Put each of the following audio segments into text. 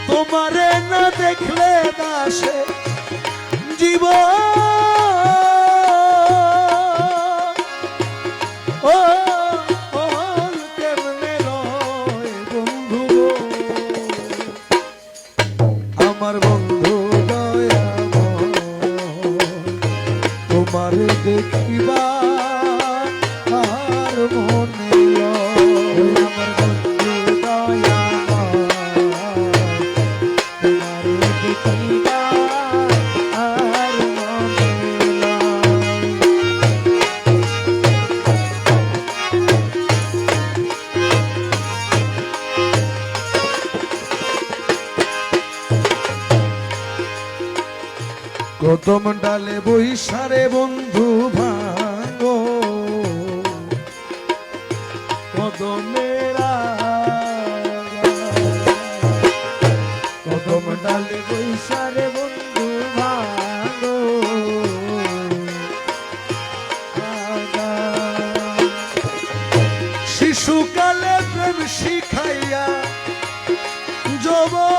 তোমারে না দেখলে দাসে জীবন ও কেমনে রয় বন্ধু আমার বন্ধু দয়াময় তোমারে দেখিবা আর মনে লয় আমার বন্ধু দয়াময় তোমারে দেখিবা আর মনে কদম ডালে বৈশারে বন্ধু ভাঙো কদমেরা কদম ডালে বৈশারে বন্ধু ভাঙো শিশুকালে প্রেম শিখাইয়া যৌবন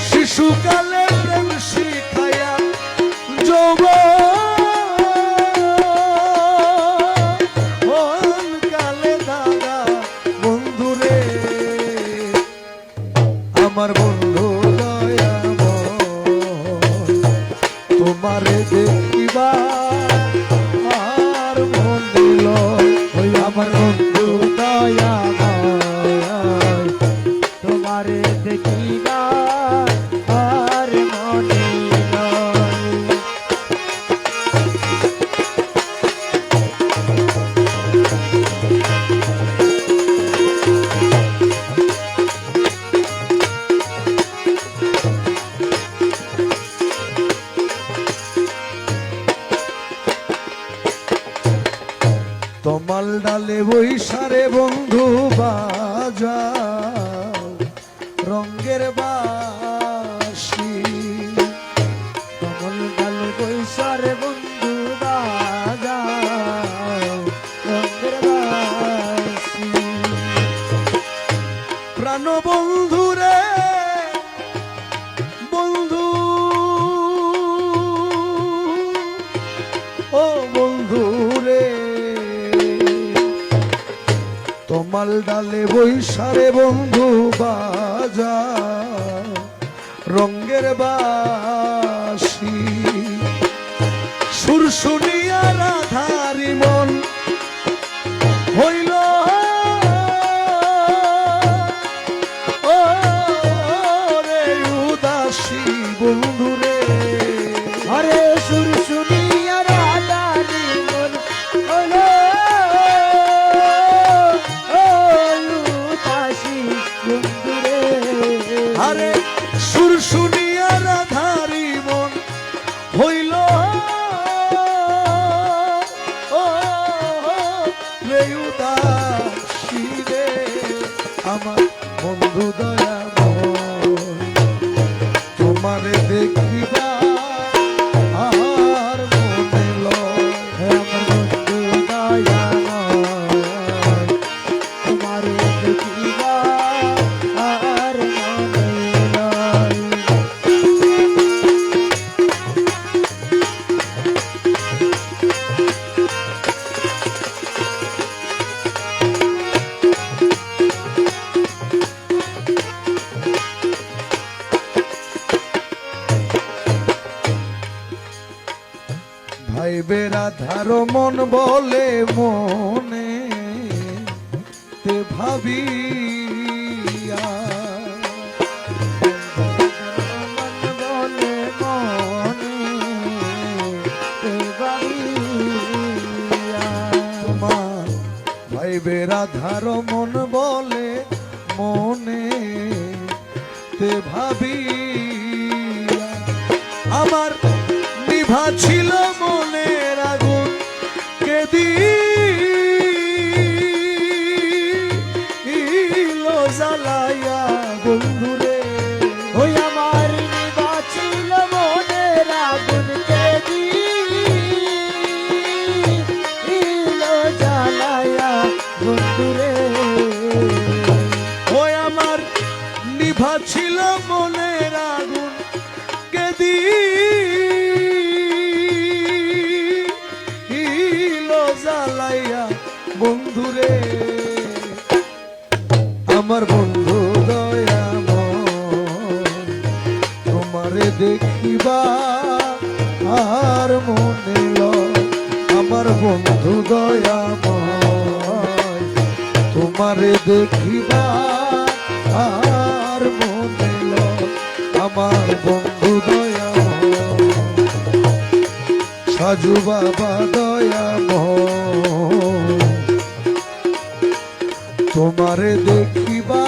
শিশুকালে প্রেম শিখাইয়া যৌবন কালে দাদা বন্ধুরে আমার বন্ধু দয়াময় তোমারে দেখিবা আর মনে লয় ওই আমার বন্ধু দয়াময় তোমারে দেখিবা আর মনে লয় তমাল ডালে বৈশারে বন্ধু বাজা রঙ্গের বাসি তমাল ডালে বৈশারে বন্ধু বাজা রঙ্গের বাসি প্রাণ বন্ধু রে বন্ধু ও বন্ধু রে তমাল ডালে বৈশারে বন্ধু বাজা রঙ্গের বাসি সুর শুনিয়া রাধারি মন হইল ও রে উদাসী বন্ধু রে আরে সুর শুনিয়া রাধারি মন হইল আরে সুর শুনিয়া রাধারি মন হইল রে উদাসী রে আমার বন্ধু দয়াময় তোমারে দেখিবা আর মনে লয় আমার বন্ধু দয়াময় তোমারে দেখিবা আর মনে লয় ভাইবে রাধার মন বলে মনে তে ভাবিয়া বলে মনে তে ভাবিয়া তোমার ভাইবে রাধার মন বলে মনে তে ভাবিয়া আমার নিভা ছিল মনের আগুন কেদি বন্ধুরে আমার বন্ধু দয়াময় তোমারে দেখিবা আর মনে লয় আমার বন্ধু দয়াময় তোমারে দেখিবা আর মনে লয় আমার বন্ধু দয়াময় সাজু বাবা দয়াময় তোমারে দেখিবা